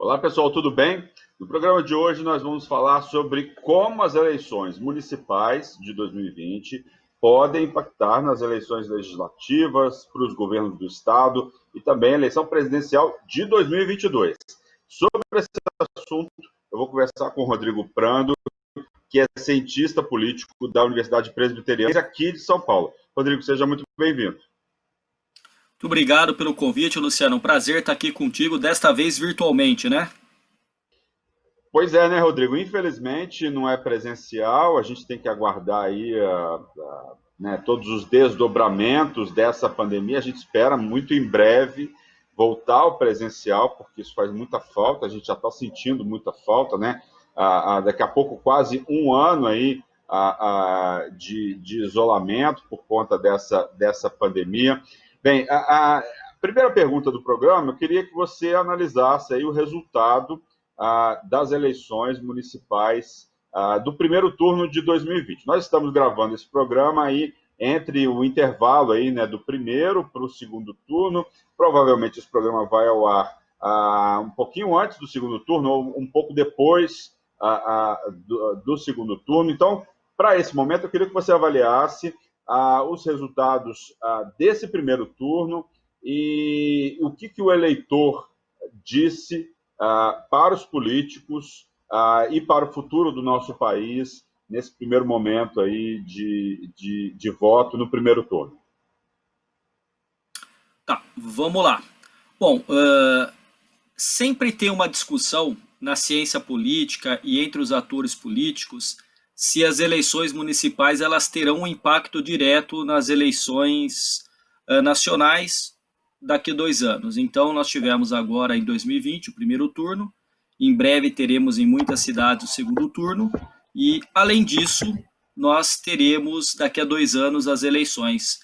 Olá, pessoal, tudo bem? No programa de hoje nós vamos falar sobre como as eleições municipais de 2020 podem impactar nas eleições legislativas, para os governos do estado e também a eleição presidencial de 2022. Sobre esse assunto, eu vou conversar com o Rodrigo Prando, que é cientista político da Universidade Presbiteriana aqui de São Paulo. Rodrigo, seja muito bem-vindo. Muito obrigado pelo convite, Luciano. Um prazer estar aqui contigo, desta vez virtualmente, né? Pois é, né, Rodrigo? Infelizmente não é presencial, a gente tem que aguardar aí né, todos os desdobramentos dessa pandemia. A gente espera muito em breve voltar ao presencial, porque isso faz muita falta, a gente já está sentindo muita falta, né? Daqui a pouco, quase um ano aí de isolamento por conta dessa pandemia. Bem, a primeira pergunta do programa, eu queria que você analisasse aí o resultado das eleições municipais do primeiro turno de 2020. Nós estamos gravando esse programa aí entre o intervalo aí, né, do primeiro para o segundo turno. Provavelmente esse programa vai ao ar um pouquinho antes do segundo turno ou um pouco depois do segundo turno. Então, para esse momento, eu queria que você avaliasse os resultados desse primeiro turno e o que o eleitor disse para os políticos e para o futuro do nosso país nesse primeiro momento aí de voto no primeiro turno. Tá, vamos lá. Bom, sempre tem uma discussão na ciência política e entre os atores políticos se as eleições municipais elas terão um impacto direto nas eleições nacionais daqui a 2 anos. Então, nós tivemos agora em 2020 o primeiro turno, em breve teremos em muitas cidades o segundo turno, e, além disso, nós teremos daqui a 2 anos as eleições,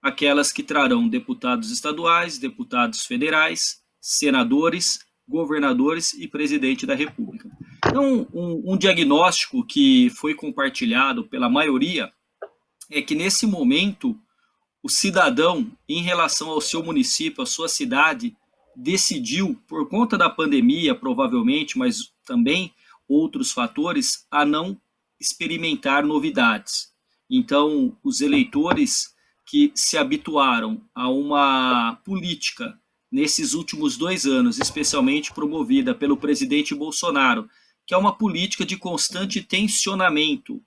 aquelas que trarão deputados estaduais, deputados federais, senadores, governadores e presidente da República. Então, um diagnóstico que foi compartilhado pela maioria é que, nesse momento, o cidadão, em relação ao seu município, à sua cidade, decidiu, por conta da pandemia, provavelmente, mas também outros fatores, a não experimentar novidades. Então, os eleitores que se habituaram a uma política nesses últimos 2 anos, especialmente promovida pelo presidente Bolsonaro, que é uma política de constante tensionamento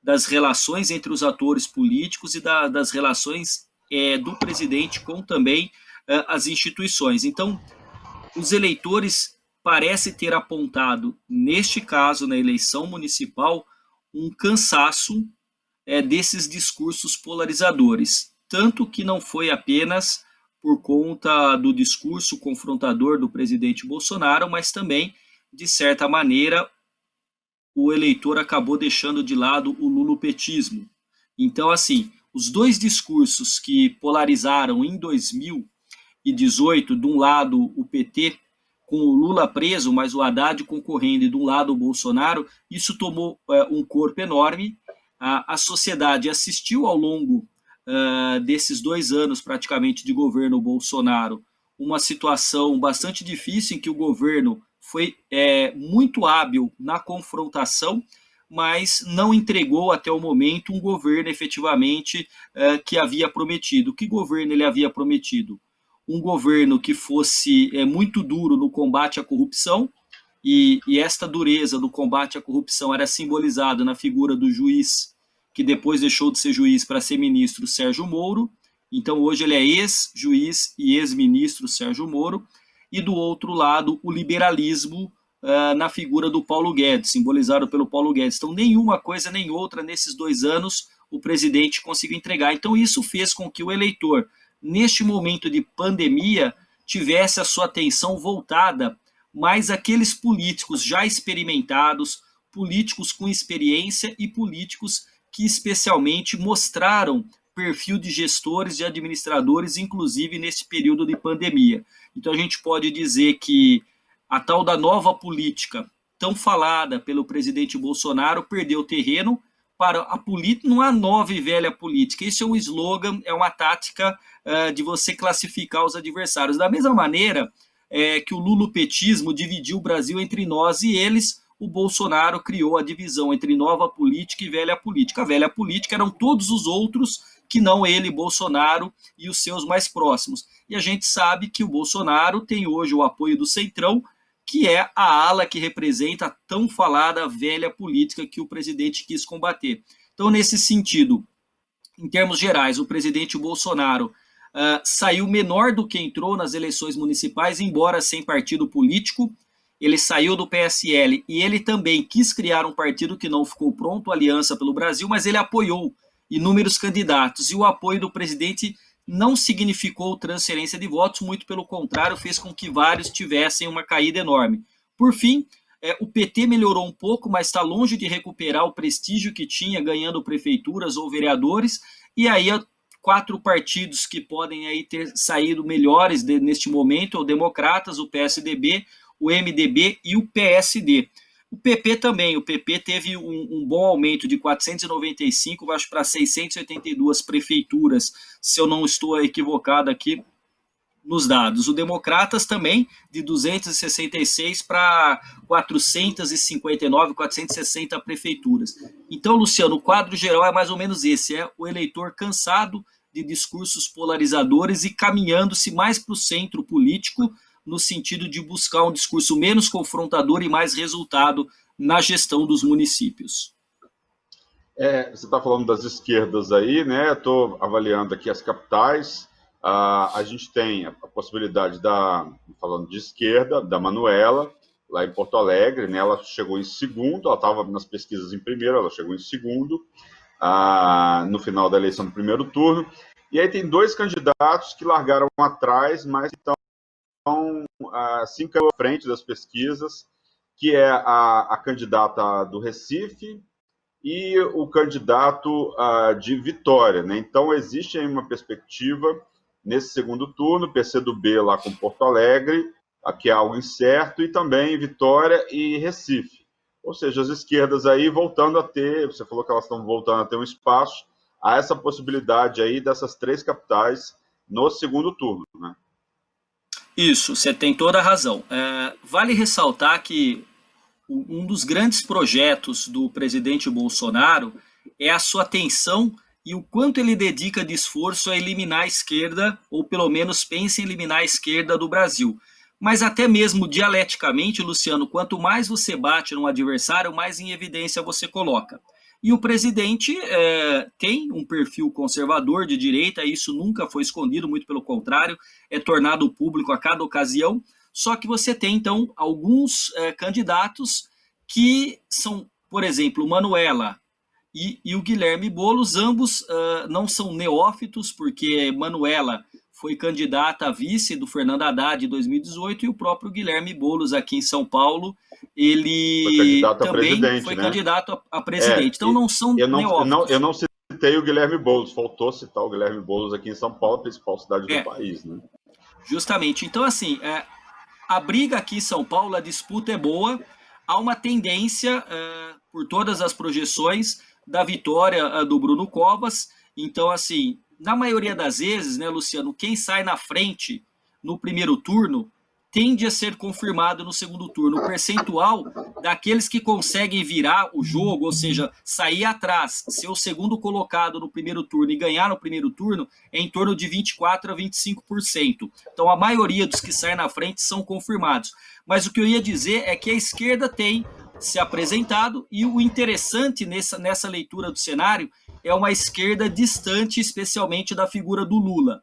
das relações entre os atores políticos e das relações do presidente com também as instituições. Então, os eleitores parecem ter apontado, neste caso, na eleição municipal, um cansaço desses discursos polarizadores. Tanto que não foi apenas por conta do discurso confrontador do presidente Bolsonaro, mas também, de certa maneira, o eleitor acabou deixando de lado o lulopetismo. Então, assim, os dois discursos que polarizaram em 2018, de um lado o PT com o Lula preso, mas o Haddad concorrendo, e de um lado o Bolsonaro, isso tomou um corpo enorme. A sociedade assistiu ao longo desses 2 anos praticamente de governo Bolsonaro uma situação bastante difícil em que o governo foi muito hábil na confrontação, mas não entregou até o momento um governo efetivamente que havia prometido. Que governo ele havia prometido? Um governo que fosse muito duro no combate à corrupção, e esta dureza do combate à corrupção era simbolizada na figura do juiz, que depois deixou de ser juiz para ser ministro, Sérgio Moro. Então hoje ele é ex-juiz e ex-ministro Sérgio Moro. E do outro lado, o liberalismo na figura do Paulo Guedes, simbolizado pelo Paulo Guedes. Então, nenhuma coisa nem outra nesses 2 anos o presidente conseguiu entregar. Então, isso fez com que o eleitor, neste momento de pandemia, tivesse a sua atenção voltada mais àqueles políticos já experimentados, políticos com experiência e políticos que especialmente mostraram perfil de gestores, de administradores, inclusive nesse período de pandemia. Então a gente pode dizer que a tal da nova política, tão falada pelo presidente Bolsonaro, perdeu terreno para a política, não há nova e velha política. Isso é um slogan, é uma tática de você classificar os adversários. Da mesma maneira, que o lulopetismo dividiu o Brasil entre nós e eles. O Bolsonaro criou a divisão entre nova política e velha política. A velha política eram todos os outros que não ele, Bolsonaro, e os seus mais próximos. E a gente sabe que o Bolsonaro tem hoje o apoio do Centrão, que é a ala que representa a tão falada velha política que o presidente quis combater. Então, nesse sentido, em termos gerais, o presidente Bolsonaro saiu menor do que entrou nas eleições municipais, embora sem partido político. Ele saiu do PSL e ele também quis criar um partido que não ficou pronto, Aliança pelo Brasil, mas ele apoiou inúmeros candidatos. E o apoio do presidente não significou transferência de votos, muito pelo contrário, fez com que vários tivessem uma caída enorme. Por fim, o PT melhorou um pouco, mas está longe de recuperar o prestígio que tinha, ganhando prefeituras ou vereadores. E aí, 4 partidos que podem aí ter saído melhores neste momento, o Democratas, o PSDB, o MDB e o PSD. O PP também, o PP teve um bom aumento de 495, acho, para 682 prefeituras, se eu não estou equivocado aqui nos dados. O Democratas também, de 266 para 459, 460 prefeituras. Então, Luciano, o quadro geral é mais ou menos esse, é o eleitor cansado de discursos polarizadores e caminhando-se mais para o centro político, no sentido de buscar um discurso menos confrontador e mais resultado na gestão dos municípios. Você está falando das esquerdas aí, né? Estou avaliando aqui as capitais. A gente tem a possibilidade falando de esquerda, da Manuela, lá em Porto Alegre, né? Ela chegou em segundo, ela estava nas pesquisas em primeiro, ela chegou em segundo, no final da eleição do primeiro turno. E aí tem 2 candidatos que largaram atrás, mas estão 5 à frente das pesquisas, que é a candidata do Recife e o candidato de Vitória, né? Então, existe aí uma perspectiva nesse segundo turno, PCdoB lá com Porto Alegre, aqui é algo incerto, e também Vitória e Recife. Ou seja, as esquerdas aí voltando a ter, você falou que elas estão voltando a ter um espaço, há essa possibilidade aí dessas 3 capitais no segundo turno, né? Isso, você tem toda a razão. Vale ressaltar que um dos grandes projetos do presidente Bolsonaro é a sua atenção e o quanto ele dedica de esforço a eliminar a esquerda, ou pelo menos pensa em eliminar a esquerda do Brasil. Mas até mesmo dialeticamente, Luciano, quanto mais você bate num adversário, mais em evidência você coloca. E o presidente tem um perfil conservador de direita, isso nunca foi escondido, muito pelo contrário, é tornado público a cada ocasião. Só que você tem, então, alguns candidatos que são, por exemplo, o Manuela e o Guilherme Boulos, ambos não são neófitos, porque Manuela foi candidata a vice do Fernando Haddad em 2018 e o próprio Guilherme Boulos, aqui em São Paulo, ele também foi candidato a presidente. Então não são neófitos. Eu não citei o Guilherme Boulos, faltou citar o Guilherme Boulos aqui em São Paulo, principal cidade do país, né? Justamente. Então, assim, a briga aqui em São Paulo, a disputa é boa, há uma tendência, por todas as projeções, da vitória do Bruno Covas. Então, assim, na maioria das vezes, né, Luciano, quem sai na frente no primeiro turno tende a ser confirmado no segundo turno. O percentual daqueles que conseguem virar o jogo, ou seja, sair atrás, ser o segundo colocado no primeiro turno e ganhar no primeiro turno, é em torno de 24% a 25%. Então, a maioria dos que saem na frente são confirmados. Mas o que eu ia dizer é que a esquerda tem se apresentado, e o interessante nessa leitura do cenário é uma esquerda distante, especialmente da figura do Lula.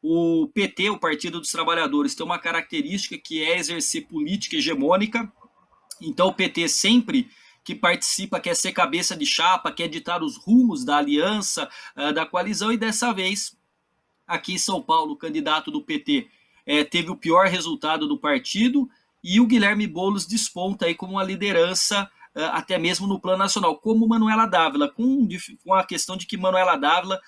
O PT, o Partido dos Trabalhadores, tem uma característica que é exercer política hegemônica. Então, o PT sempre que participa quer ser cabeça de chapa, quer ditar os rumos da aliança, da coalizão, e dessa vez, aqui em São Paulo, o candidato do PT teve o pior resultado do partido, e o Guilherme Boulos desponta aí como uma liderança, até mesmo no plano nacional, como Manuela Dávila, com a questão de que Manuela Dávila,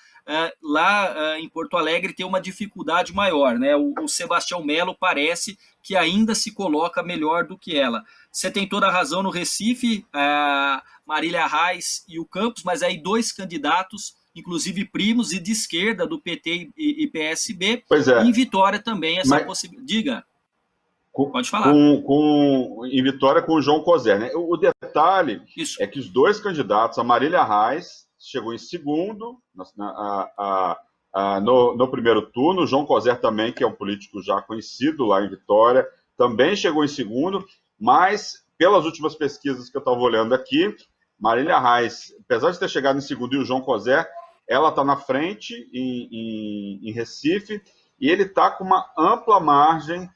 lá em Porto Alegre, tem uma dificuldade maior, né? O Sebastião Melo parece que ainda se coloca melhor do que ela. Você tem toda a razão no Recife, Marília Reis e o Campos, mas aí 2 candidatos, inclusive primos e de esquerda, do PT e PSB, Pois é. em Vitória também essa possibilidade. Diga. Pode falar. Em Vitória com o João Coser, né? O detalhe Isso. é que os dois candidatos, a Marília Reis chegou em segundo no primeiro turno, o João Coser também, que é um político já conhecido lá em Vitória, também chegou em segundo, mas pelas últimas pesquisas que eu estava olhando aqui, Marília Reis, apesar de ter chegado em segundo e o João Coser, ela está na frente em Recife e ele está com uma ampla margem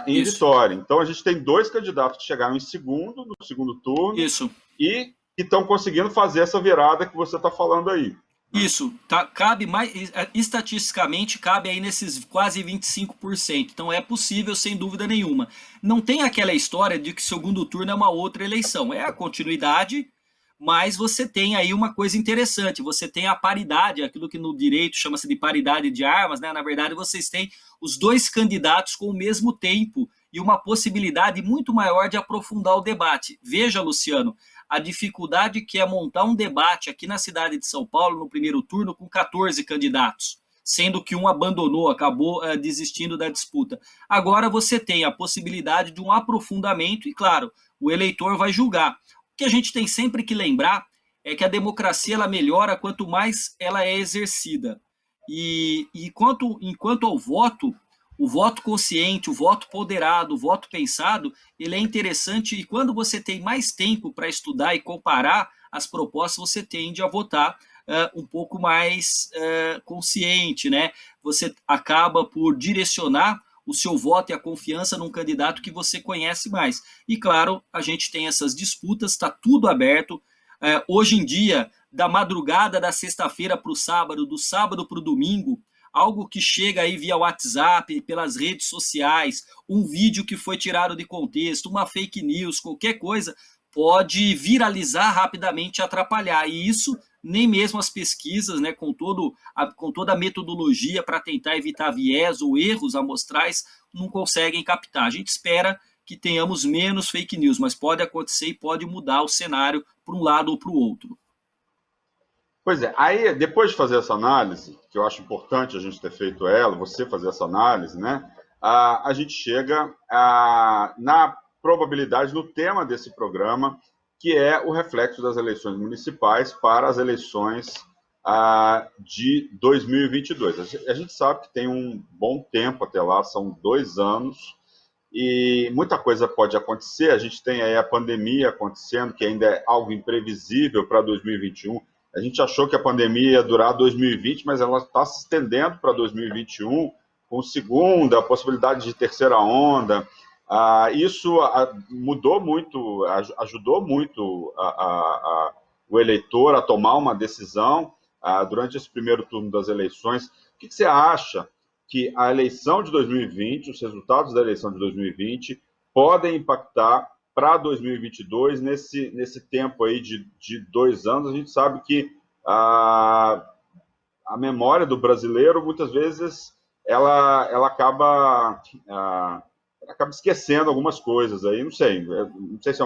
em Isso. Vitória. Então, a gente tem dois candidatos que chegaram em segundo, no segundo turno, Isso. e que estão conseguindo fazer essa virada que você está falando aí. Isso, cabe mais, estatisticamente cabe aí nesses quase 25%, então é possível sem dúvida nenhuma. Não tem aquela história de que segundo turno é uma outra eleição, é a continuidade, mas você tem aí uma coisa interessante, você tem a paridade, aquilo que no direito chama-se de paridade de armas, né? Na verdade vocês têm os dois candidatos com o mesmo tempo e uma possibilidade muito maior de aprofundar o debate. Veja, Luciano, a dificuldade que é montar um debate aqui na cidade de São Paulo no primeiro turno com 14 candidatos, sendo que um abandonou, acabou desistindo da disputa. Agora você tem a possibilidade de um aprofundamento e, claro, o eleitor vai julgar. O que a gente tem sempre que lembrar é que a democracia ela melhora quanto mais ela é exercida. E enquanto ao voto, o voto consciente, o voto ponderado, o voto pensado, ele é interessante e quando você tem mais tempo para estudar e comparar as propostas, você tende a votar um pouco mais consciente, né? Você acaba por direcionar o seu voto e a confiança num candidato que você conhece mais. E claro, a gente tem essas disputas, está tudo aberto. Hoje em dia, da madrugada da sexta-feira para o sábado, do sábado para o domingo, algo que chega aí via WhatsApp, pelas redes sociais, um vídeo que foi tirado de contexto, uma fake news, qualquer coisa, pode viralizar rapidamente e atrapalhar. E isso nem mesmo as pesquisas, né, com toda a metodologia para tentar evitar viés ou erros amostrais, não conseguem captar. A gente espera que tenhamos menos fake news, mas pode acontecer e pode mudar o cenário para um lado ou para o outro. Pois é, aí depois de fazer essa análise, que eu acho importante a gente ter feito ela, você fazer essa análise, né? A gente chega na probabilidade, no tema desse programa, que é o reflexo das eleições municipais para as eleições de 2022. A gente sabe que tem um bom tempo até lá, são 2 anos, e muita coisa pode acontecer. A gente tem aí a pandemia acontecendo, que ainda é algo imprevisível para 2021. A gente achou que a pandemia ia durar 2020, mas ela está se estendendo para 2021, com segunda, a possibilidade de terceira onda. Isso mudou muito, ajudou muito o eleitor a tomar uma decisão durante esse primeiro turno das eleições. O que você acha que a eleição de 2020, os resultados da eleição de 2020, podem impactar para 2022, nesse tempo aí de 2 anos? A gente sabe que a memória do brasileiro, muitas vezes, ela acaba esquecendo algumas coisas aí, não sei se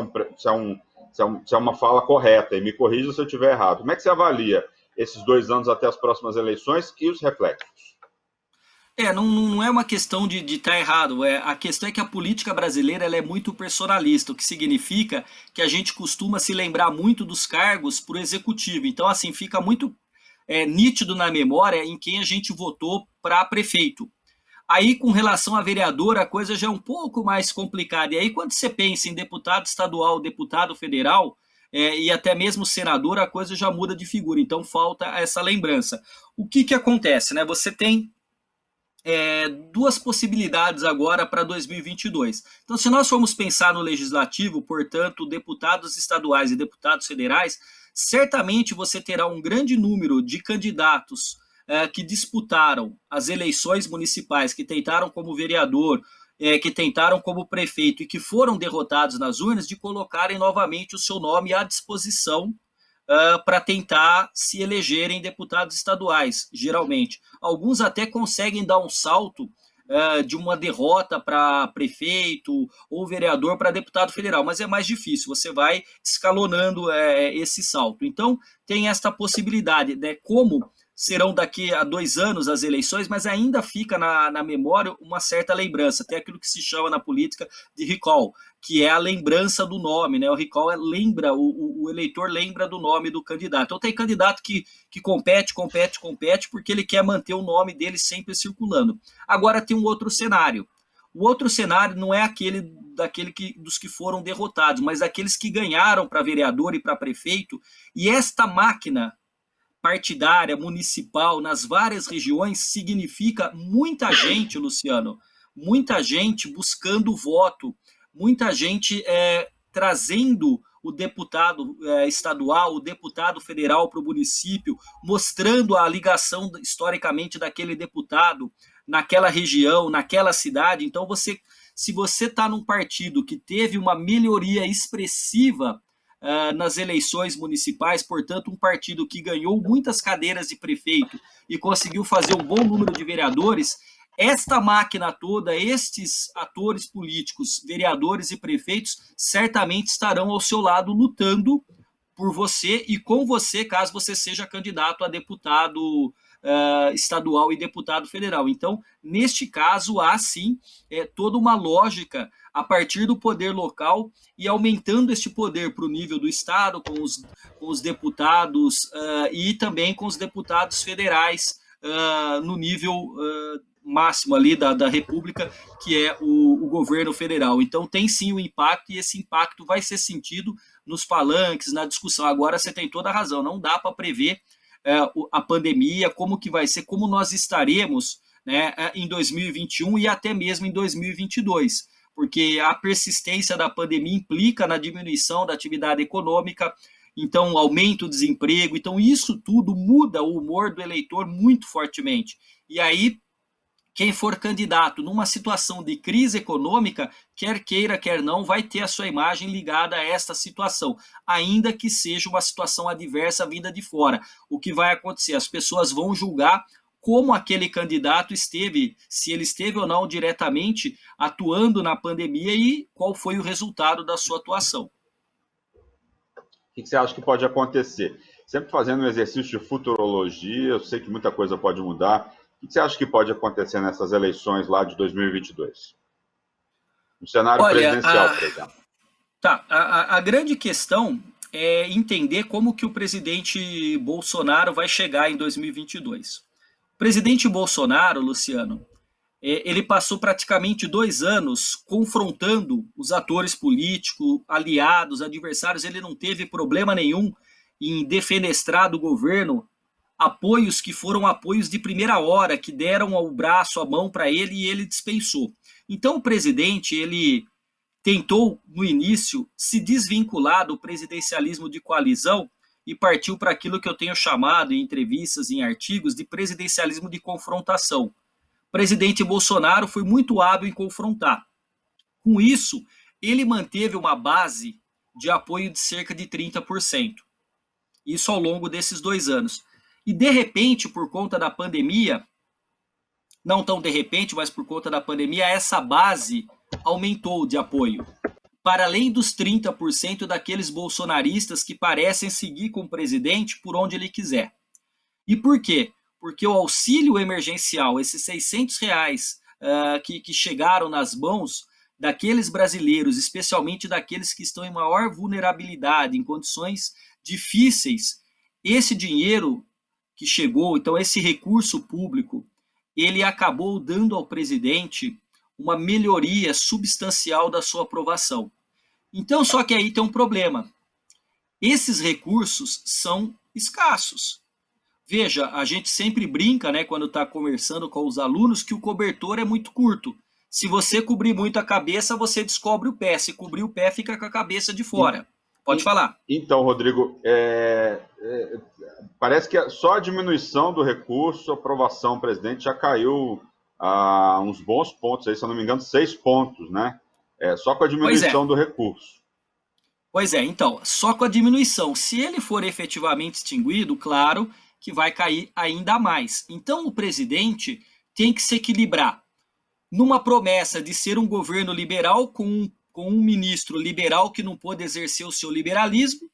é uma fala correta, e me corrija se eu estiver errado. Como é que você avalia esses 2 anos até as próximas eleições e os reflexos? Não é uma questão de estar errado. A questão é que a política brasileira ela é muito personalista, o que significa que a gente costuma se lembrar muito dos cargos para o executivo. Então, assim, fica muito nítido na memória em quem a gente votou para prefeito. Aí, com relação a vereador, a coisa já é um pouco mais complicada. E aí, quando você pensa em deputado estadual, deputado federal, e até mesmo senador, a coisa já muda de figura. Então, falta essa lembrança. O que acontece, né? Você tem duas possibilidades agora para 2022. Então, se nós formos pensar no legislativo, portanto, deputados estaduais e deputados federais, certamente você terá um grande número de candidatos que disputaram as eleições municipais, que tentaram como vereador, que tentaram como prefeito e que foram derrotados nas urnas, de colocarem novamente o seu nome à disposição para tentar se elegerem deputados estaduais, geralmente. Alguns até conseguem dar um salto de uma derrota para prefeito ou vereador para deputado federal, mas é mais difícil, você vai escalonando esse salto. Então, tem esta possibilidade, né? Como serão daqui a 2 anos as eleições, mas ainda fica na memória uma certa lembrança. Tem aquilo que se chama na política de recall, que é a lembrança do nome, né? O recall lembra, o eleitor lembra do nome do candidato. Então tem candidato que compete, porque ele quer manter o nome dele sempre circulando. Agora tem um outro cenário. O outro cenário não é aquele dos que foram derrotados, mas daqueles que ganharam para vereador e para prefeito, e esta máquina partidária, municipal, nas várias regiões, significa muita gente, Luciano, muita gente buscando voto, muita gente trazendo o deputado estadual, o deputado federal para o município, mostrando a ligação historicamente daquele deputado naquela região, naquela cidade. Então, se você está num partido que teve uma melhoria expressiva nas eleições municipais, portanto, um partido que ganhou muitas cadeiras de prefeito e conseguiu fazer um bom número de vereadores, esta máquina toda, estes atores políticos, vereadores e prefeitos, certamente estarão ao seu lado lutando por você e com você, caso você seja candidato a deputado estadual e deputado federal. Então, neste caso, há sim toda uma lógica a partir do poder local e aumentando este poder para o nível do Estado, com os deputados e também com os deputados federais no nível máximo ali da República, que é o governo federal. Então tem sim o impacto, e esse impacto vai ser sentido nos palanques, na discussão. Agora você tem toda a razão, não dá para prever a pandemia, como que vai ser, como nós estaremos, né, em 2021 e até mesmo em 2022, porque a persistência da pandemia implica na diminuição da atividade econômica, então aumenta o desemprego, então isso tudo muda o humor do eleitor muito fortemente. E aí, quem for candidato numa situação de crise econômica, quer queira, quer não, vai ter a sua imagem ligada a esta situação, ainda que seja uma situação adversa vinda de fora. O que vai acontecer? As pessoas vão julgar como aquele candidato esteve, se ele esteve ou não diretamente atuando na pandemia e qual foi o resultado da sua atuação. O que você acha que pode acontecer? Sempre fazendo um exercício de futurologia, eu sei que muita coisa pode mudar. O que você acha que pode acontecer nessas eleições lá de 2022? No cenário presidencial, por exemplo. Tá, a grande questão é entender como que o presidente Bolsonaro vai chegar em 2022. O presidente Bolsonaro, Luciano, ele passou praticamente 2 anos confrontando os atores políticos, aliados, adversários. Ele não teve problema nenhum em defenestrar do governo apoios que foram apoios de primeira hora, que deram o braço, a mão para ele e ele dispensou. Então o presidente, ele tentou no início se desvincular do presidencialismo de coalizão e partiu para aquilo que eu tenho chamado em entrevistas, em artigos, de presidencialismo de confrontação. O presidente Bolsonaro foi muito hábil em confrontar. Com isso, ele manteve uma base de apoio de cerca de 30%. Isso ao longo desses 2 anos. E, de repente, por conta da pandemia, não tão de repente, mas por conta da pandemia, essa base aumentou de apoio. Para além dos 30% daqueles bolsonaristas que parecem seguir com o presidente por onde ele quiser. E por quê? Porque o auxílio emergencial, esses R$600 que chegaram nas mãos daqueles brasileiros, especialmente daqueles que estão em maior vulnerabilidade, em condições difíceis, esse dinheiro que chegou, então esse recurso público, ele acabou dando ao presidente uma melhoria substancial da sua aprovação. Então, só que aí tem um problema. Esses recursos são escassos. Veja, a gente sempre brinca, né, quando está conversando com os alunos, que o cobertor é muito curto. Se você cobrir muito a cabeça, você descobre o pé. Se cobrir o pé, fica com a cabeça de fora. Pode falar. Então, Rodrigo, parece que só a diminuição do recurso, a aprovação do presidente já caiu a uns bons pontos, aí, se eu não me engano, 6 pontos, né? Só com a diminuição do recurso. Pois é, então, só com a diminuição. Se ele for efetivamente extinguido, claro que vai cair ainda mais. Então, o presidente tem que se equilibrar numa promessa de ser um governo liberal com um ministro liberal que não pôde exercer o seu liberalismo,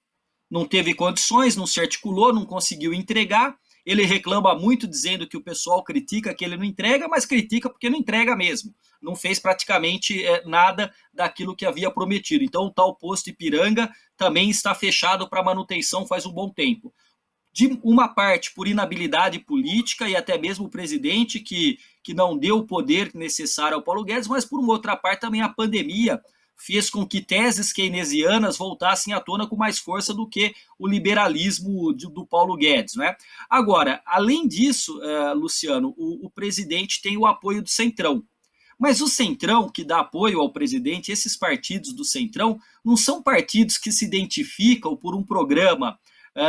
não teve condições, não se articulou, não conseguiu entregar, Ele reclama muito dizendo que o pessoal critica que ele não entrega, mas critica porque não entrega mesmo. Não fez praticamente nada daquilo que havia prometido. Então, o tal posto Ipiranga também está fechado para manutenção faz um bom tempo. De uma parte por inabilidade política e até mesmo o presidente que não deu o poder necessário ao Paulo Guedes, mas por uma outra parte também a pandemia fez com que teses keynesianas voltassem à tona com mais força do que o liberalismo do Paulo Guedes. Né? Agora, além disso, Luciano, o presidente tem o apoio do Centrão. Mas o Centrão, que dá apoio ao presidente, esses partidos do Centrão, não são partidos que se identificam por um programa,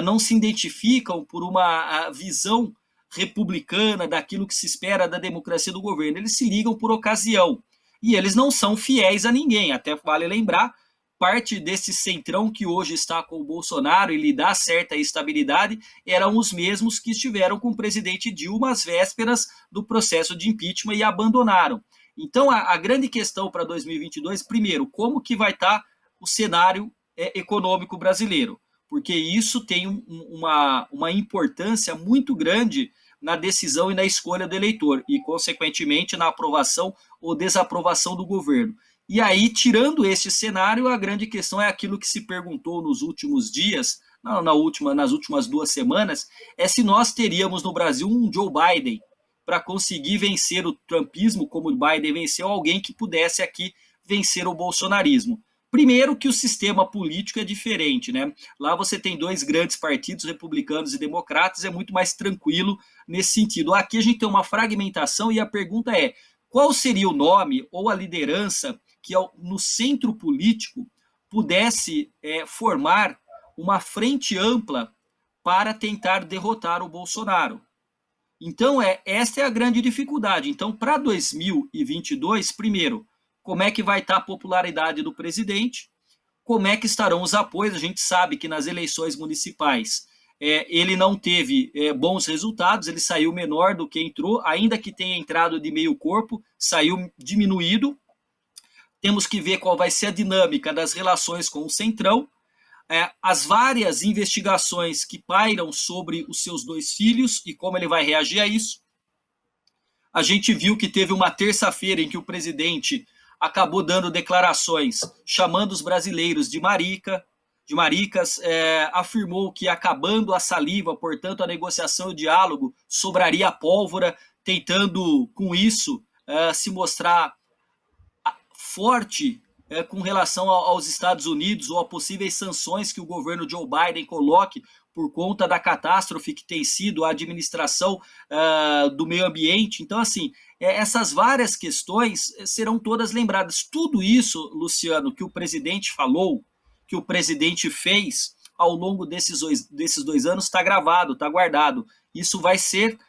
não se identificam por uma visão republicana daquilo que se espera da democracia do governo. Eles se ligam por ocasião. E eles não são fiéis a ninguém. Até vale lembrar, parte desse centrão que hoje está com o Bolsonaro e lhe dá certa estabilidade eram os mesmos que estiveram com o presidente Dilma às vésperas do processo de impeachment e abandonaram. Então, a grande questão para 2022, primeiro, como que vai estar o cenário econômico brasileiro? Porque isso tem uma importância muito grande na decisão e na escolha do eleitor, e, consequentemente, na aprovação ou desaprovação do governo. E aí, tirando este cenário, a grande questão é aquilo que se perguntou nos últimos dias, nas últimas 2 semanas, é se nós teríamos no Brasil um Joe Biden para conseguir vencer o trumpismo, como o Biden venceu, alguém que pudesse aqui vencer o bolsonarismo. Primeiro que o sistema político é diferente, né? Lá você tem 2 grandes partidos, republicanos e democratas, é muito mais tranquilo nesse sentido. Aqui a gente tem uma fragmentação e a pergunta é, qual seria o nome ou a liderança que no centro político pudesse formar uma frente ampla para tentar derrotar o Bolsonaro? Então, essa é a grande dificuldade. Então, para 2022, primeiro, como é que vai estar a popularidade do presidente? Como é que estarão os apoios? A gente sabe que nas eleições municipais ele não teve bons resultados, ele saiu menor do que entrou, ainda que tenha entrado de meio corpo, saiu diminuído. Temos que ver qual vai ser a dinâmica das relações com o Centrão, as várias investigações que pairam sobre os seus 2 filhos e como ele vai reagir a isso. A gente viu que teve uma terça-feira em que o presidente acabou dando declarações chamando os brasileiros de maricas, afirmou que acabando a saliva, portanto a negociação e o diálogo, sobraria pólvora, tentando com isso se mostrar forte com relação aos Estados Unidos ou a possíveis sanções que o governo Joe Biden coloque por conta da catástrofe que tem sido a administração do meio ambiente. Então, assim, essas várias questões serão todas lembradas. Tudo isso, Luciano, que o presidente falou, que o presidente fez ao longo desses 2 anos está gravado, está guardado. Isso vai ser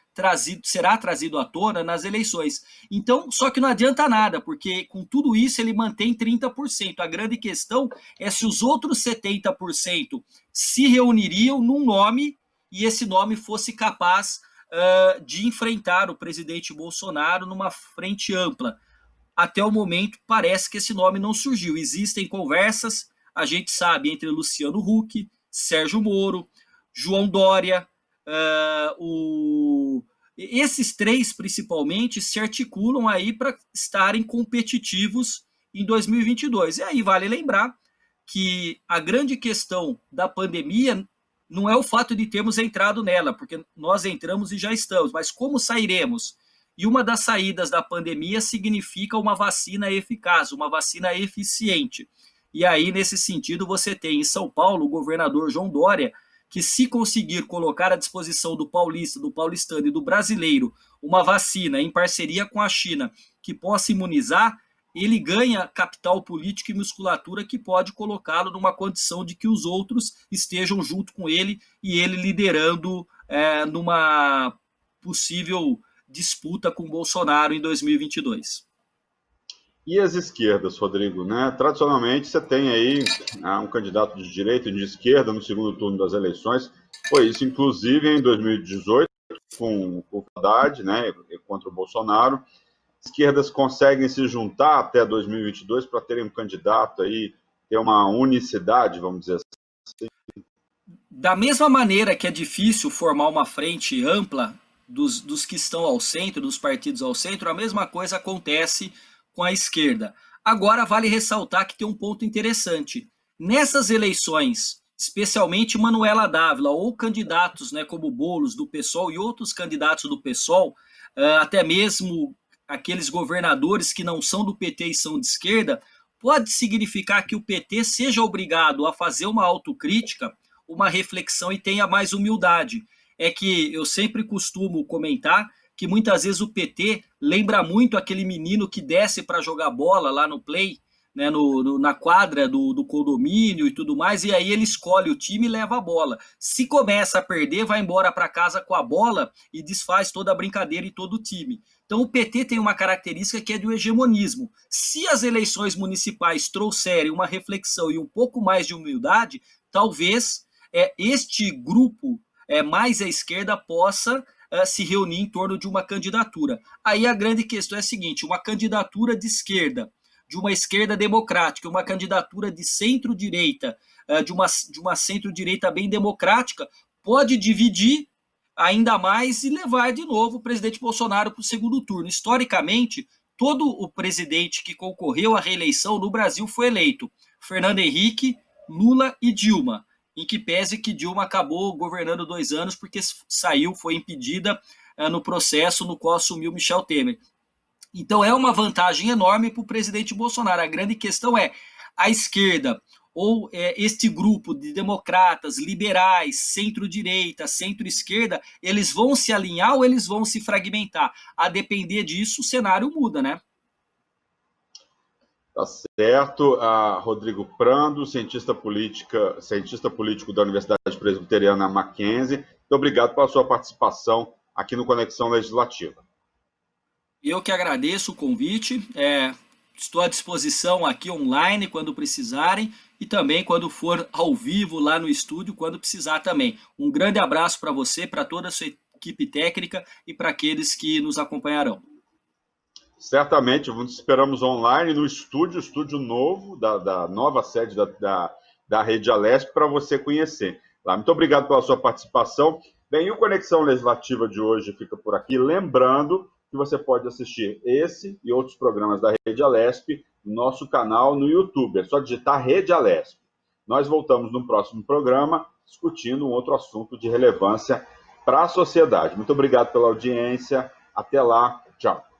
será trazido à tona nas eleições. Então, só que não adianta nada, porque com tudo isso ele mantém 30%. A grande questão é se os outros 70% se reuniriam num nome e esse nome fosse capaz de enfrentar o presidente Bolsonaro numa frente ampla. Até o momento, parece que esse nome não surgiu. Existem conversas, a gente sabe, entre Luciano Huck, Sérgio Moro, João Dória, esses 3 principalmente se articulam aí para estarem competitivos em 2022. E aí vale lembrar que a grande questão da pandemia não é o fato de termos entrado nela, porque nós entramos e já estamos, mas como sairemos? E uma das saídas da pandemia significa uma vacina eficaz, uma vacina eficiente. E aí, nesse sentido, você tem em São Paulo o governador João Dória, que se conseguir colocar à disposição do paulista, do paulistano e do brasileiro uma vacina em parceria com a China que possa imunizar, ele ganha capital político e musculatura que pode colocá-lo numa condição de que os outros estejam junto com ele e ele liderando numa possível disputa com Bolsonaro em 2022. E as esquerdas, Rodrigo, né? Tradicionalmente você tem aí um candidato de direita e de esquerda no segundo turno das eleições. Foi isso, inclusive, em 2018, com o Haddad, né, contra o Bolsonaro. Esquerdas conseguem se juntar até 2022 para terem um candidato aí, ter uma unicidade, vamos dizer assim? Da mesma maneira que é difícil formar uma frente ampla dos que estão ao centro, dos partidos ao centro, a mesma coisa acontece com a esquerda. Agora, vale ressaltar que tem um ponto interessante. Nessas eleições, especialmente Manuela Dávila ou candidatos, né, como Boulos do PSOL e outros candidatos do PSOL, até mesmo aqueles governadores que não são do PT e são de esquerda, pode significar que o PT seja obrigado a fazer uma autocrítica, uma reflexão e tenha mais humildade. É que eu sempre costumo comentar que muitas vezes o PT lembra muito aquele menino que desce para jogar bola lá no play, né, na quadra do condomínio e tudo mais, e aí ele escolhe o time e leva a bola. Se começa a perder, vai embora para casa com a bola e desfaz toda a brincadeira e todo o time. Então o PT tem uma característica que é do hegemonismo. Se as eleições municipais trouxerem uma reflexão e um pouco mais de humildade, talvez este grupo mais à esquerda possa se reunir em torno de uma candidatura. Aí a grande questão é a seguinte: uma candidatura de esquerda, de uma esquerda democrática, uma candidatura de centro-direita, de uma centro-direita bem democrática, pode dividir ainda mais e levar de novo o presidente Bolsonaro para o segundo turno. Historicamente, todo o presidente que concorreu à reeleição no Brasil foi eleito. Fernando Henrique, Lula e Dilma, em que pese que Dilma acabou governando 2 anos porque saiu, foi impedida no processo no qual assumiu Michel Temer. Então é uma vantagem enorme para o presidente Bolsonaro. A grande questão é a esquerda ou este grupo de democratas, liberais, centro-direita, centro-esquerda, eles vão se alinhar ou eles vão se fragmentar? A depender disso, o cenário muda, né? Tá certo. Rodrigo Prando, cientista político da Universidade Presbiteriana Mackenzie. Muito obrigado pela sua participação aqui no Conexão Legislativa. Eu que agradeço o convite, estou à disposição aqui online quando precisarem e também quando for ao vivo lá no estúdio, quando precisar também. Um grande abraço para você, para toda a sua equipe técnica e para aqueles que nos acompanharão. Certamente, nos esperamos online no estúdio novo, da nova sede da Rede Alesp, para você conhecer. Muito obrigado pela sua participação. Bem, e o Conexão Legislativa de hoje fica por aqui. Lembrando que você pode assistir esse e outros programas da Rede Alesp no nosso canal no YouTube. É só digitar Rede Alesp. Nós voltamos no próximo programa discutindo um outro assunto de relevância para a sociedade. Muito obrigado pela audiência. Até lá. Tchau.